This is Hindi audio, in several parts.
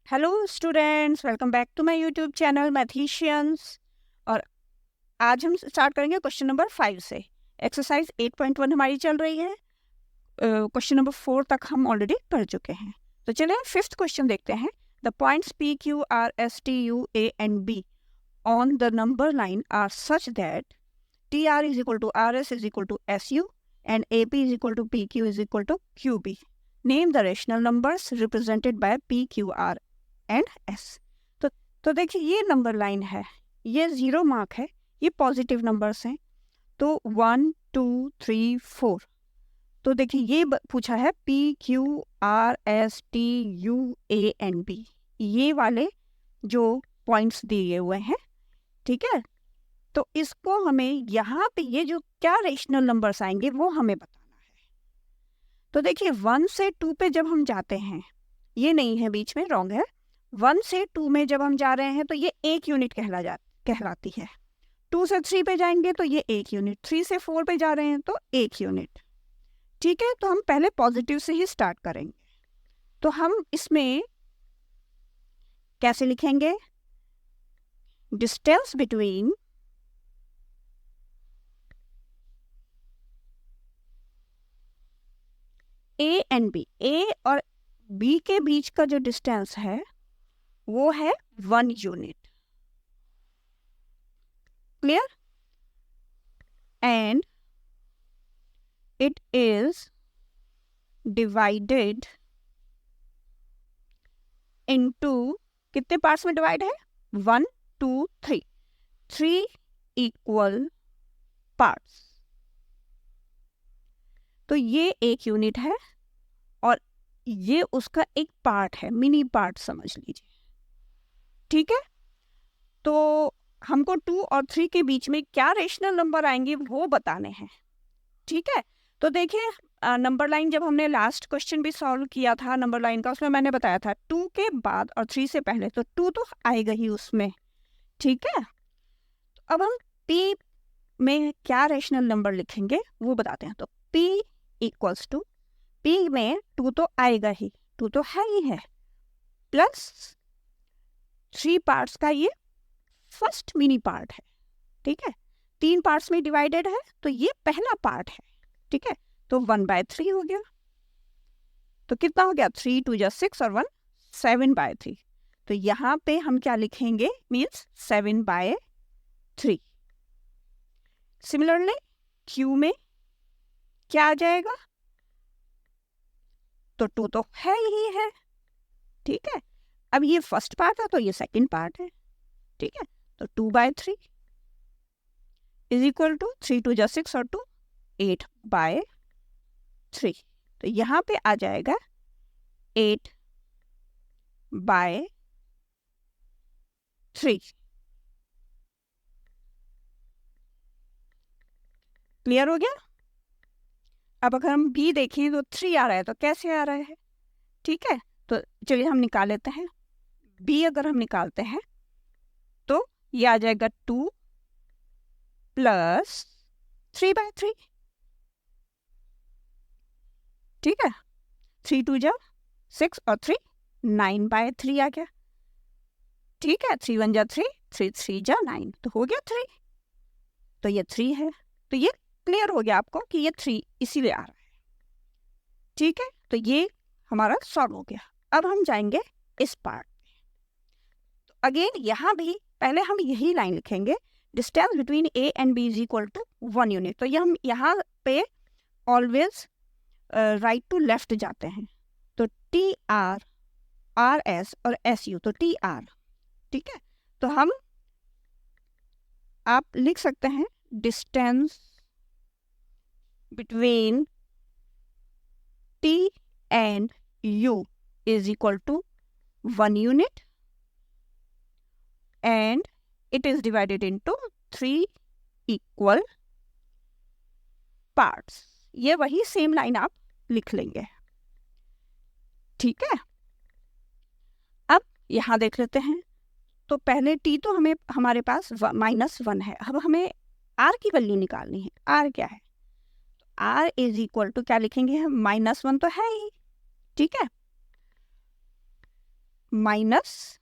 Hello students, welcome back to my YouTube channel Mathicians. और आज हम स्टार्ट करेंगे क्वेश्चन नंबर 5 से। एक्सरसाइज 8.1 हमारी चल रही है। क्वेश्चन नंबर 4 तक हम ऑलरेडी पढ़ चुके हैं। तो चलिए हम फिफ्थ क्वेश्चन देखते हैं। The points P Q R S T U A and B on the number line are such that T R is equal R S is equal to S U and A P is equal to P Q is equal to Q B. Name the rational numbers represented by P Q R and S. तो देखिए ये नंबर लाइन है, ये 0 मार्क है, ये पॉजिटिव नंबर्स हैं। तो 1 2 3 4। तो देखिए ये पूछा है P Q R S T U A N B, ये वाले जो पॉइंट्स दिए हुए हैं, ठीक है। तो इसको हमें यहाँ पे ये जो क्या रेशनल नंबर्स आएंगे वो हमें बताना है। तो देखिए 1 से 2 पे जब हम जाते हैं, ये नहीं है बीच में, रॉन्ग है। 1 से 2 में जब हम जा रहे हैं तो ये 1 यूनिट कहलाती है। 2 से 3 पे जाएंगे तो ये 1 यूनिट, 3 से 4 पे जा रहे हैं तो 1 यूनिट, ठीक है। तो हम पहले पॉजिटिव से ही स्टार्ट करेंगे। तो हम इसमें कैसे लिखेंगे? Distance between A and B, A और बी के बीच का जो डिस्टेंस है वो है 1 unit, clear. And it is divided into, कितने पार्ट्स में डिवाइड है? 1 2 3, 3 इक्वल पार्ट्स। तो ये 1 यूनिट है और ये उसका एक पार्ट है, मिनी पार्ट समझ लीजिए, ठीक है। तो हमको 2 और 3 के बीच में क्या रेशनल नंबर आएंगे वो बताने हैं, ठीक है। तो देखिए नंबर लाइन जब हमने लास्ट क्वेश्चन भी सॉल्व किया था नंबर लाइन का, उसमें मैंने बताया था 2 के बाद और 3 से पहले, तो 2 तो आएगा ही उसमें, ठीक है। तो अब हम P में क्या रेशनल नंबर लिखेंगे वो बताते हैं। तो P इक्वल्स टू, P में 2 तो आएगा ही, 2 तो है ही है, प्लस 3 पार्ट्स का ये फर्स्ट मिनी पार्ट है, ठीक है। 3 पार्ट्स में डिवाइडेड है तो ये पहला पार्ट है, ठीक है। तो 1/3 हो गया। तो कितना हो गया? 3 2 जा 6 और 1 7/3। तो यहाँ पे हम क्या लिखेंगे? मीन्स 7/3। सिमिलरली क्यू में क्या आ जाएगा? तो 2 तो है ही है, ठीक है। अब ये फर्स्ट पार्ट है तो ये सेकंड पार्ट है, ठीक है। तो 2/3 इज इक्वल टू 3 2 जा 6 और 2 8/3। तो यहाँ पे आ जाएगा 8/3। क्लियर हो गया? अब अगर हम बी देखें तो 3 आ रहा है, तो कैसे आ रहा है, ठीक है। तो चलिए हम निकाल लेते हैं। बी अगर हम निकालते हैं तो ये आ जाएगा 2 प्लस 3/3, ठीक है। 3 2 जा 6 और 3 9/3 आ गया, ठीक है। 3 1 जा 3, 3 3 जा 9, तो हो गया 3। तो ये 3 है, तो ये क्लियर हो गया आपको कि ये 3 इसीलिए आ रहा है, ठीक है। तो ये हमारा सॉल्व हो गया। अब हम जाएंगे इस पार्ट में। तो अगेन यहाँ भी पहले हम यही लाइन लिखेंगे, distance between A and B is equal to 1 unit. तो ये हम यहाँ पे ऑलवेज राइट टू लेफ्ट जाते हैं। तो टी आर, आर एस और एस यू, तो टी आर, ठीक है। तो हम आप लिख सकते हैं distance between T and U is equal to 1 unit and it is divided into 3 equal parts। ये वही सेम लाइन आप लिख लेंगे, ठीक है। अब यहां देख लेते हैं। तो पहले t तो हमें हमारे पास -1 है। अब हमें r की वैल्यू निकालनी है। r क्या है? r इज इक्वल टू क्या लिखेंगे हम? -1 तो है ही, ठीक है। माइनस,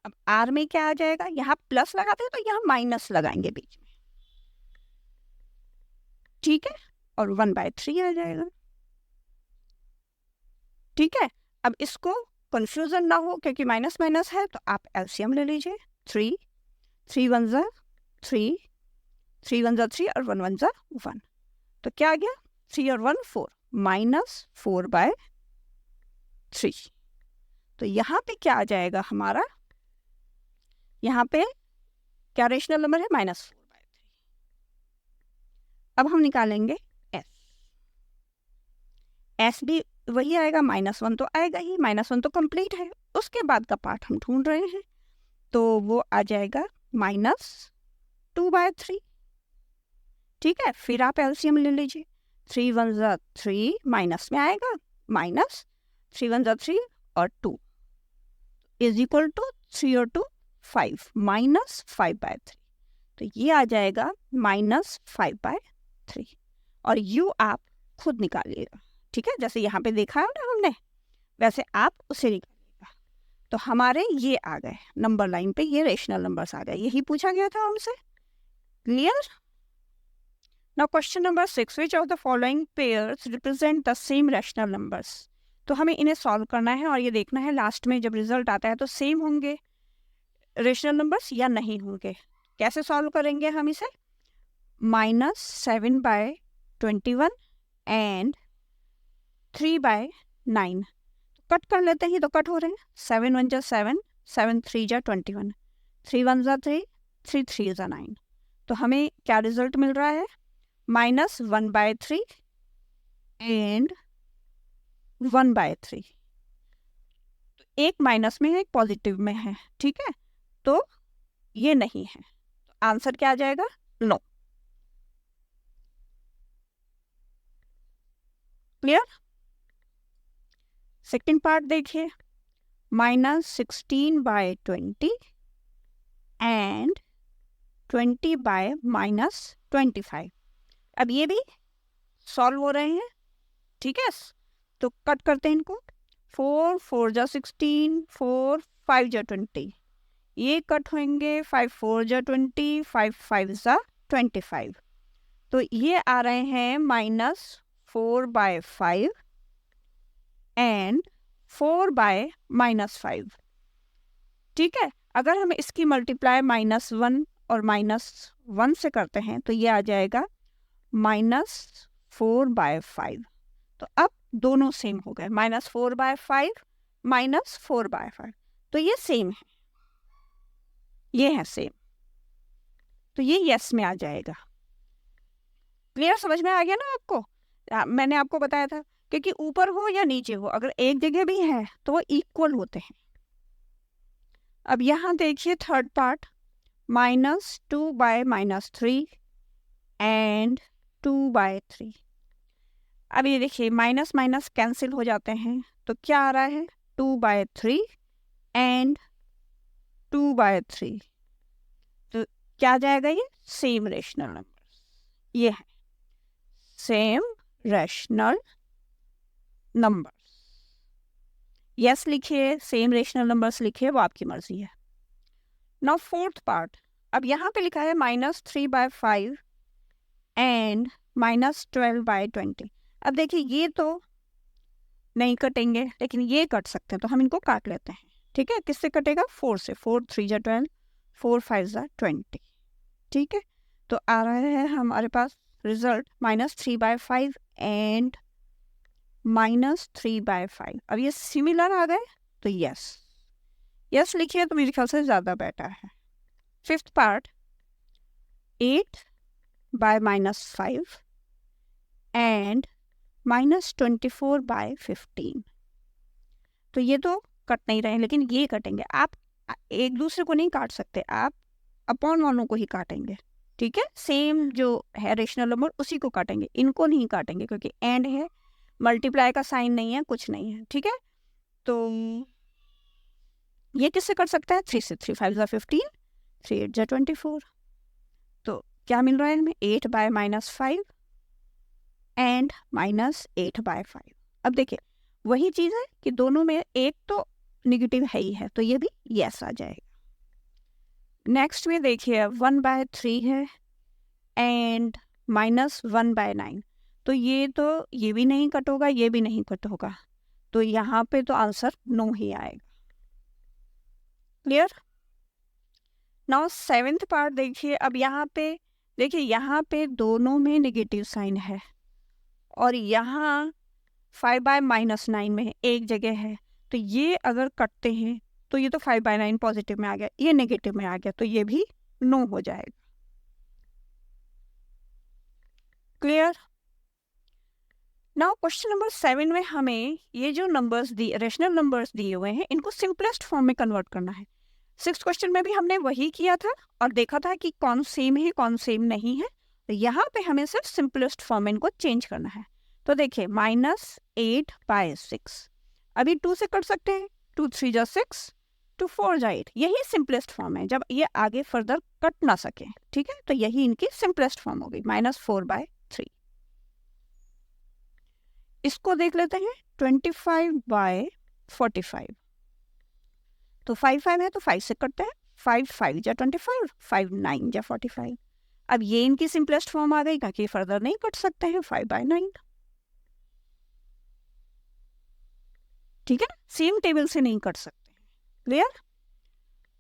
अब आर में क्या आ जाएगा, यहाँ प्लस लगाते हैं तो यहाँ माइनस लगाएंगे बीच में, ठीक है, और 1/3 आ जाएगा, ठीक है। अब इसको कंफ्यूजन ना हो क्योंकि माइनस माइनस है तो आप एलसीएम ले लीजिए, 3 3 1 जा 3 3 1 जा 3 और 1 1 जा 1, तो क्या आ गया 3 और 1 4 -4/3। तो यहाँ पे क्या आ जाएगा हमारा, यहाँ पे क्या रेशनल नंबर है -4/3। अब हम निकालेंगे एस, एस भी वही आएगा, -1 तो आएगा ही, -1 तो कंप्लीट है, उसके बाद का पार्ट हम ढूंढ रहे हैं, तो वो आ जाएगा -2/3, ठीक है। फिर आप एलसीएम ले लीजिए, 3 1 जा 3 माइनस में आएगा, -3 1 जा 3 और 2 इज इक्वल टू 3 और 2 5 -5/3, तो ये आ जाएगा -5/3, और यू आप खुद निकालिएगा, ठीक है, जैसे यहाँ पे देखा है ना हमने वैसे आप उसे निकालिएगा। तो हमारे ये आ गए नंबर लाइन पे, ये रेशनल नंबर्स आ गए, यही पूछा गया था हमसे, clear. Now question number 6, which of the following pairs represent the same rational numbers. तो हमें इन्हें सॉल्व करना है और ये देखना है लास्ट में जब रिजल्ट आता है तो सेम होंगे रेशनल नंबर्स या नहीं होंगे। कैसे सॉल्व करेंगे हम इसे, -7/21 एंड 3/9, कट कर लेते हैं, तो कट हो रहे हैं, 7 1 जा 7 7 3 जा 21, 3 1 जा 3 3 3 जा 9, तो हमें क्या रिजल्ट मिल रहा है -1/3 एंड 1/3, तो एक माइनस में है एक पॉजिटिव में है, ठीक है, तो ये नहीं है, तो आंसर क्या आ जाएगा, नो। क्लियर। सेकंड पार्ट देखिए, -16/20 एंड 20/-25, अब ये भी सॉल्व हो रहे हैं, ठीक है, तो कट करते हैं इनको, 4 4 जा 16 4 5 जा 20, ये कट होंगे, 5 4 जा 20 5 5 जा 25, तो ये आ रहे हैं -4/5 एंड 4/-5, ठीक है। अगर हम इसकी मल्टीप्लाई -1 और -1 से करते हैं तो ये आ जाएगा -4/5, तो अब दोनों सेम हो गए, -4/5 -4/5, तो ये सेम है, ये है सेम, तो ये यस में आ जाएगा। क्लियर, समझ में आ गया ना आपको। मैंने आपको बताया था क्योंकि ऊपर हो या नीचे हो, अगर एक जगह भी है तो वो इक्वल होते हैं। अब यहाँ देखिए थर्ड पार्ट, -2/-3 एंड 2/3, अब ये देखिए माइनस माइनस कैंसिल हो जाते हैं, तो क्या आ रहा है 2/3 एंड 2/3, तो क्या आ जाएगा, ये सेम रेशनल नंबर, ये है सेम रेशनल नंबर। यस लिखिए, सेम रेशनल नंबर्स लिखिए, वो आपकी मर्जी है। नाउ फोर्थ पार्ट, अब यहाँ पे लिखा है -3/5 एंड -12/20, अब देखिए ये तो नहीं कटेंगे लेकिन ये कट सकते हैं, तो हम इनको काट लेते हैं, ठीक है। किससे कटेगा, 4 से, 4 3 जा 12 4 5 जा 20, ठीक है। तो आ रहा है हमारे पास रिजल्ट -3/5 एंड -3/5, अब ये सिमिलर आ गए तो यस, यस लिखिए, तो मेरे ख्याल से ज़्यादा बेटर है। फिफ्थ पार्ट, 8/-5 एंड -24/15, तो ये तो कट नहीं रहे लेकिन ये कटेंगे, आप एक दूसरे को नहीं काट सकते, आप अपॉन वालों को ही काटेंगे, ठीक है, सेम जो है रेशनल नंबर उसी को काटेंगे, इनको नहीं काटेंगे क्योंकि एंड है, मल्टीप्लाई का साइन नहीं है, कुछ नहीं है, ठीक है। तो ये किससे कर सकता है, 3 से, 3 5 जा 15 3 8 जा 24, तो क्या मिल रहा है हमें 8/-5 एंड -8/5। अब देखिए वही चीज़ है कि दोनों में एक तो नेगेटिव है ही है, तो ये भी यस आ जाएगा। नेक्स्ट में देखिए 1/3 है एंड -1/9, तो ये भी नहीं कट होगा, ये भी नहीं कट होगा, तो यहाँ पे तो आंसर नो ही आएगा। क्लियर? नाउ सेवेंथ पार्ट देखिए। अब यहाँ पे देखिए, यहाँ पे दोनों में नेगेटिव साइन है और यहाँ 5/-9 में एक जगह है, तो ये अगर कटते हैं तो ये तो 5/9 पॉजिटिव में आ गया, ये नेगेटिव में आ गया, तो ये भी नो हो जाएगा। क्लियर? नाउ क्वेश्चन नंबर 7 में हमें ये जो नंबर्स दिए, रेशनल नंबर्स दिए हुए हैं, इनको सिंपलेस्ट फॉर्म में कन्वर्ट करना है। 6th क्वेश्चन में भी हमने वही किया था और देखा था कि कौन सेम है कौन सेम नहीं है, तो यहाँ पे हमें सिर्फ सिंपलेस्ट फॉर्म में इनको चेंज करना है। तो देखिए -8/6, अभी 2 से कट सकते हैं, 2 3 जा 6, 2 4 जा 8, यही सिंपलेस्ट फॉर्म है जब ये आगे फर्दर कट ना सके। ठीक है, तो यही इनकी सिंपलेस्ट फॉर्म हो गई, -4/3। इसको देख लेते हैं 25/45, तो 5 5 है तो 5 से कटते हैं, 5 5 जा 25, 5 9 जा 45। अब ये इनकी सिंपलेस्ट फॉर्म आ गई, ताकि फर्दर नहीं कट सकते हैं 5/9। ठीक है, सेम टेबल से नहीं कट सकते। क्लियर?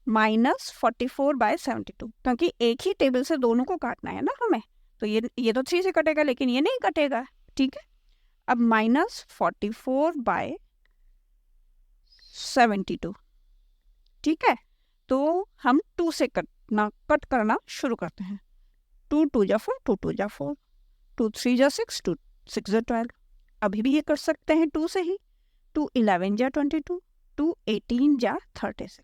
-44/72, क्योंकि एक ही टेबल से दोनों को काटना है ना हमें, तो ये तो 3 से कटेगा, लेकिन ये नहीं कटेगा। ठीक है, अब -44/72। ठीक है, तो हम 2 से कट करना शुरू करते हैं। 2 2 जा 4, 2 2 जा 4, 2 3 जा 6, 2 6 जा 12। अभी भी ये कर सकते हैं 2 से ही, 2 11 जा 22, 2 18 जा 36।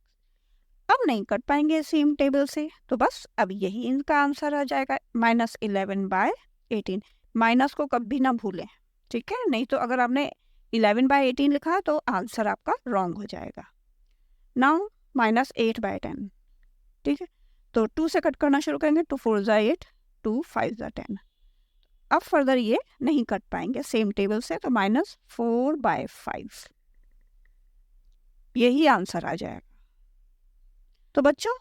अब नहीं कट पाएंगे सेम टेबल से, तो बस अब यही इनका आंसर आ जाएगा, -11/18। माइनस को कभी ना भूलें, ठीक है, नहीं तो अगर आपने 11/18 लिखा तो आंसर आपका रॉन्ग हो जाएगा। नाउ -8/10। ठीक है, तो 2 से कट करना शुरू करेंगे, 2 4 जा 8, 2 5 जा 10। अब फर्दर ये नहीं कट पाएंगे सेम टेबल से, तो -4/5 यही आंसर आ जाएगा। तो बच्चों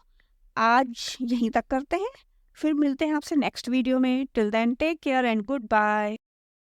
आज यहीं तक करते हैं, फिर मिलते हैं आपसे नेक्स्ट वीडियो में। Till then take care and good bye.